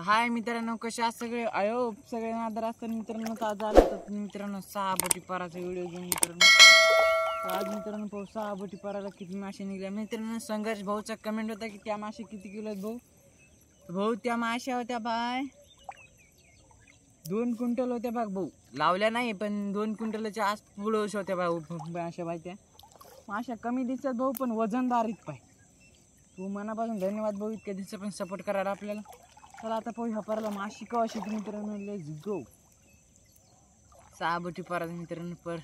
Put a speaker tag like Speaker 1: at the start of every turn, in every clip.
Speaker 1: हाय मित्रांनो, कशा आहात सगळे? आयो सगळे आदर असतात मित्रांनो. तर आज आलो तर मित्रांनो 6 बोटी पाराचा व्हिडिओ घेऊन मित्रांनो. तर आज मित्रांनो पाहू 6 बोटी पाराला किती मासे निघल्या मित्रांनो. संघर्ष भाऊचा कमेंट होता की त्या मासे किती किलो आहेत भाऊ. तर भाऊ त्या माश्या होत्या बाय 2 क्विंटल होत्या बघ भाऊ. लावल्या नाही पण 2 क्विंटलच्या आस पुढं होत्या भाऊ माश्या बाय. त्या माश्या कमी दिसतात भाऊ पण वजनदार आहेत पाय. तू मनापासून धन्यवाद भाऊ इतक्या दिवसा पण सपोर्ट करायला आपल्याला. चला आता पाहू ह्या पाराला माशी कवा शिकली मित्रांनो. Let's go. 6 बोटी पारा मित्रांनो पर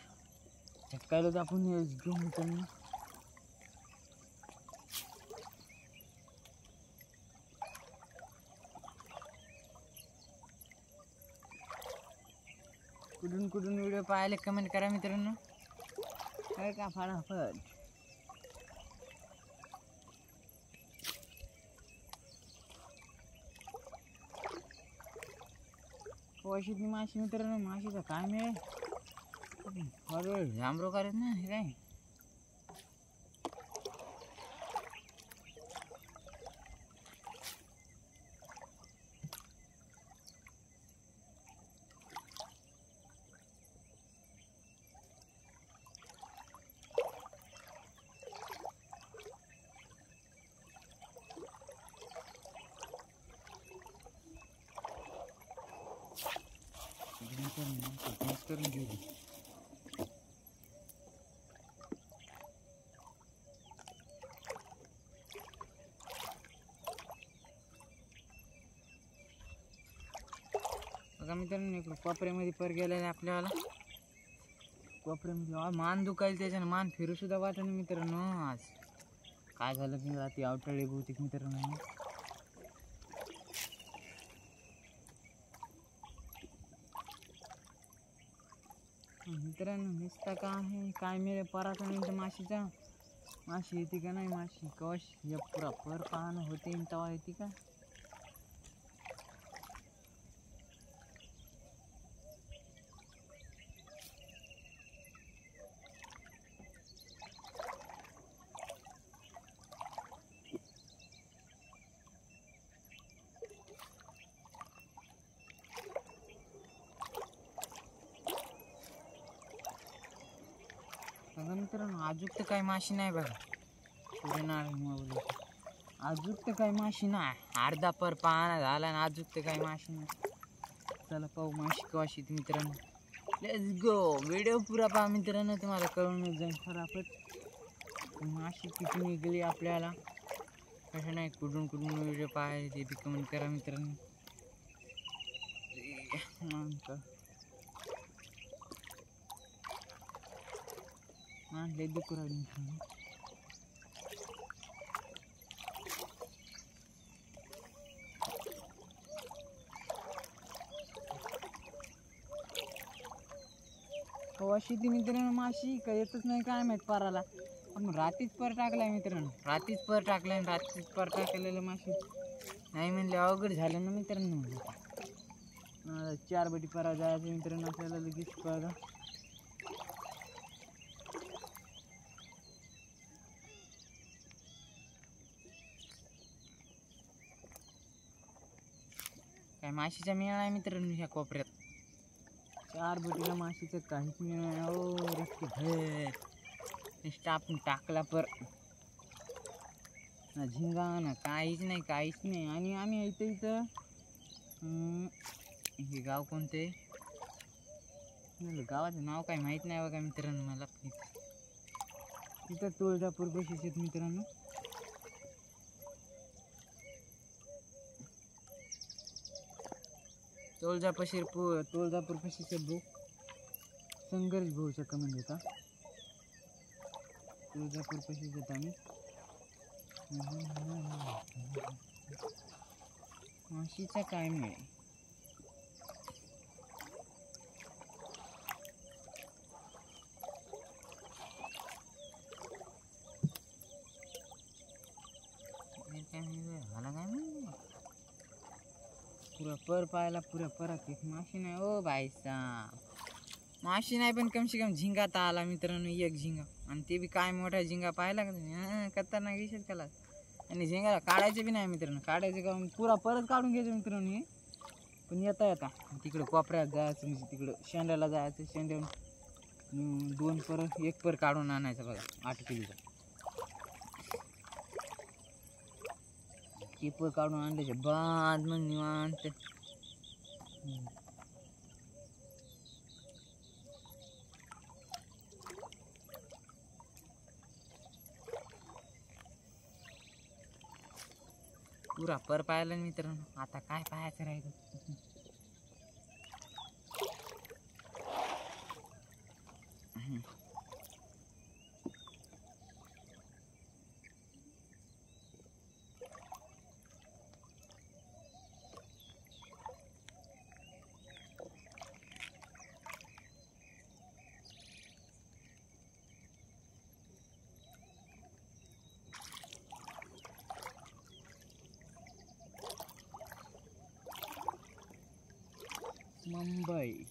Speaker 1: झटकायला तर आपण लेट्स गो मित्रांनो. कुठून कुठून व्हिडिओ पाहायला कमेंट करा मित्रांनो. काय का फटाफट. कवाशीतली माशी मित्रांनो. माशीचा काय मिळेल अरे जांभरो करत ना हे काय. करून घेऊ बघा मित्रांनो. इकडं कोपऱ्यामध्ये पर गेलेला आपल्याला. कोपऱ्यामध्ये मान दुखायला त्याच्यानं मान फिरू सुद्धा वाटत नाही मित्रांनो. आज काय झालं की रात्री आवटळले बहुतेक मित्रांनो. मित्रांनो नुसता का आहे काय मिळे पराचा नाही तर माशीचा. माशी येते का नाही माशी कवश या पुरा पर पाहणं होते तवा येते का. बघा मित्रांनो अजून तर काही माशी नाही बघा. पुढे नारळ अजून तर काही माशी नाही. अर्धा पर पाहणा झाला आणि अजून तर काही माशी नाही. चला पाहू माशी कवाशी मित्रांनो. Let's go. व्हिडिओ पुरा पहा मित्रांनो. तुम्हाला कळून जाईल फटाफट माशी किती निघली आपल्याला. कसं नाही कुठून कुठून व्हिडिओ पाहायला ते बी कमेंट करा मित्रांनो. लय दुःख राहिलं मित्रांनो. कवाशी ती मित्रांनो माशी का येतच नाही काय माहित पाराला. पण रात्रीच पर टाकलाय मित्रांनो. रात्रीच पर टाकलाय आणि रात्रीच पर टाकलेलं माशी नाही म्हणले अवघड झालं ना मित्रांनो. 4 बोटी परा जायचं मित्रांनो आपल्याला लगेच बघा. काय माशीचा मेळा आहे मित्रांनो ह्या कोपऱ्यात. 4 बोटीला माशीचं काहीच नाही. ओ रस्ते भर नुसतं आपण टाकला पर ना झिंगा ना काहीच नाही. आणि आम्ही इथं हे गाव कोणते गावाचं नाव काय माहीत नाही बघा मित्रांनो मला. तिथं तुळजापूर बशीच आहेत मित्रांनो. तुळजापूर पशीचे भाऊ संघर्ष भाऊचा कमेंट होता. तुळजापूर पशीच होता आम्ही. माशीचा काय मिळेल. मला काय मिळेल पुरा पर पाहायला. पुऱ्या परत एक माशी नाही ओ बाईसा. माशी नाही पण कम से कम झिंगा तर आला मित्रांनो. एक झिंगा आणि ते बी काय मोठा झिंगा पाहिला का तुम्ही. खतरनाक विषय त्याला. आणि झिंगाला काढायचे बी नाही मित्रांनो. काढायचे का पुरा परत काढून घ्यायचं मित्रांनो हे. पण येता तिकडं कोपऱ्यात जायचं म्हणजे तिकडं शेंड्याला जायचं. शेंड्याहून 2 पर 1 पर काढून आणायचा बघा 8 किलोचा. पर काढून आणल्याचे बाद मग निवांत. पुरा पर पाहिलं मित्रांनो. आता काय पाहायचं राहिलं. मुंबई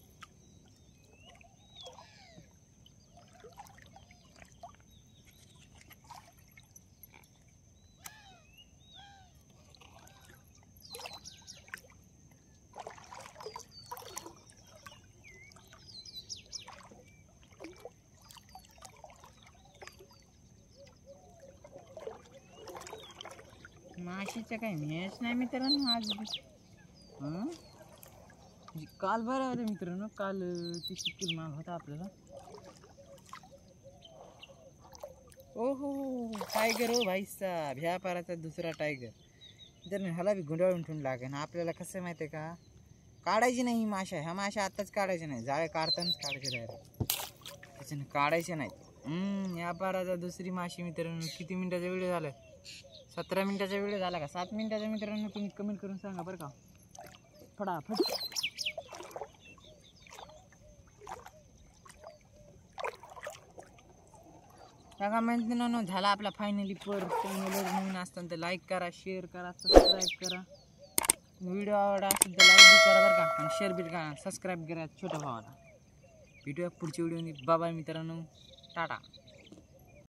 Speaker 1: माशीचं काही मॅच नाही मित्रांनो आज. काल बरं होतं मित्रांनो. काल 30 किलो माल होता आपल्याला. ओ हो टायगर हो भाई साहेब. ह्या पाराचा दुसरा टायगर. तर ह्याला बी गुंडाळून ठेवून लागेल. आपल्याला कसं माहिती आहे का, काढायची नाही ही माशा. ह्या माशा आत्ताच काढायच्या नाही. जाळे काढतानाच काढायचे डायरेक्ट. त्याच्यानं काढायचे नाही. या पाराचा दुसरी माशी मित्रांनो. किती मिनिटाचा व्हिडिओ झाला? 17 मिनिटाचा व्हिडिओ झाला का 7 मिनिटाचा मित्रांनो? तुम्ही कमेंट करून सांगा बरं का. फटाफट सांगा मित्रांनो. झाला आपला फायनली पर. चॅनलवर नवीन असताना तर लाईक करा, शेअर करा, सबस्क्राईब करा. व्हिडिओ आवडला असेल तर लाईक बी करा बरं का. आणि शेअर बी करा, सबस्क्राईब करा छोट्या भावाला. भेटूया पुढच्या व्हिडिओ. बाय मित्रांनो. टाटा.